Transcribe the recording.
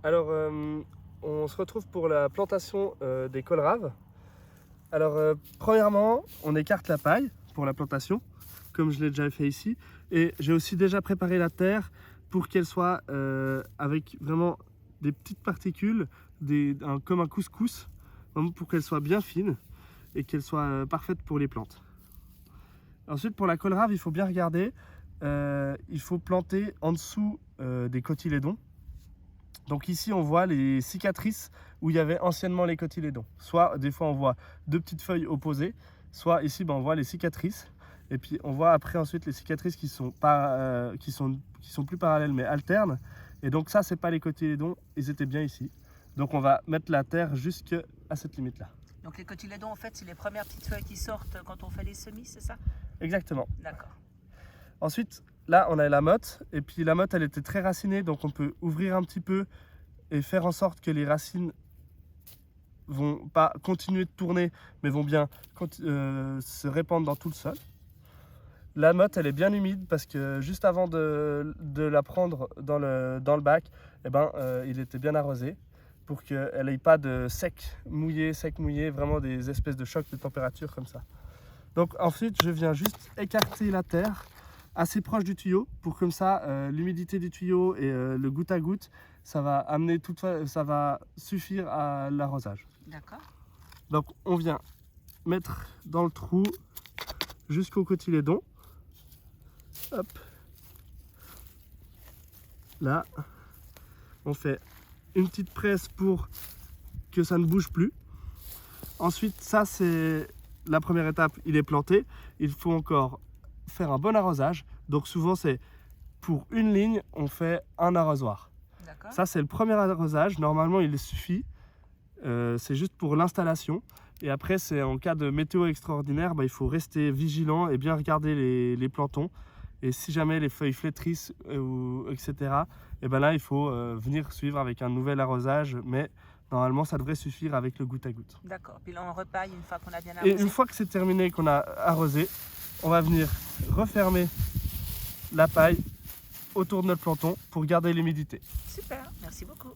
Alors, on se retrouve pour la plantation des kohlrabi. Alors, premièrement, on écarte la paille pour la plantation, comme je l'ai déjà fait ici. Et j'ai aussi déjà préparé la terre pour qu'elle soit avec vraiment des petites particules, comme un couscous, vraiment pour qu'elle soit bien fine et qu'elle soit parfaite pour les plantes. Ensuite, pour la kohlrabi, il faut bien regarder. Il faut planter en dessous des cotylédons. Donc ici, on voit les cicatrices où il y avait anciennement les cotylédons. Soit des fois, on voit deux petites feuilles opposées, soit ici, on voit les cicatrices. Et puis, on voit après ensuite les cicatrices qui sont plus parallèles mais alternes. Et donc ça, c'est pas les cotylédons, ils étaient bien ici. Donc on va mettre la terre jusqu'à cette limite-là. Donc les cotylédons, en fait, c'est les premières petites feuilles qui sortent quand on fait les semis, c'est ça? Exactement. D'accord. Ensuite, là, on a la motte. Et puis la motte, elle était très racinée, donc on peut ouvrir un petit peu et faire en sorte que les racines vont pas continuer de tourner, mais vont bien se répandre dans tout le sol. La motte, elle est bien humide parce que juste avant de la prendre dans le bac, il était bien arrosé pour qu'elle n'ait pas de sec mouillé, vraiment des espèces de chocs de température comme ça. Donc ensuite, je viens juste écarter la terre assez proche du tuyau pour comme ça, l'humidité du tuyau et le goutte à goutte, ça va suffire à l'arrosage. D'accord. Donc on vient mettre dans le trou jusqu'au cotylédon. Hop. Là, on fait une petite presse pour que ça ne bouge plus. Ensuite, ça c'est la première étape, il est planté. Il faut encore faire un bon arrosage. Donc souvent c'est pour une ligne, on fait un arrosoir. Ça c'est le premier arrosage. Normalement il suffit. C'est juste pour l'installation. Et après c'est en cas de météo extraordinaire, il faut rester vigilant et bien regarder les plantons. Et si jamais les feuilles flétrissent, etc., et là il faut venir suivre avec un nouvel arrosage. Mais normalement ça devrait suffire avec le goutte à goutte. D'accord. Puis là on repaille une fois qu'on a bien arrosé. Et une fois que c'est terminé, qu'on a arrosé, on va venir refermer la paille autour de notre planton pour garder l'humidité. Super, merci beaucoup.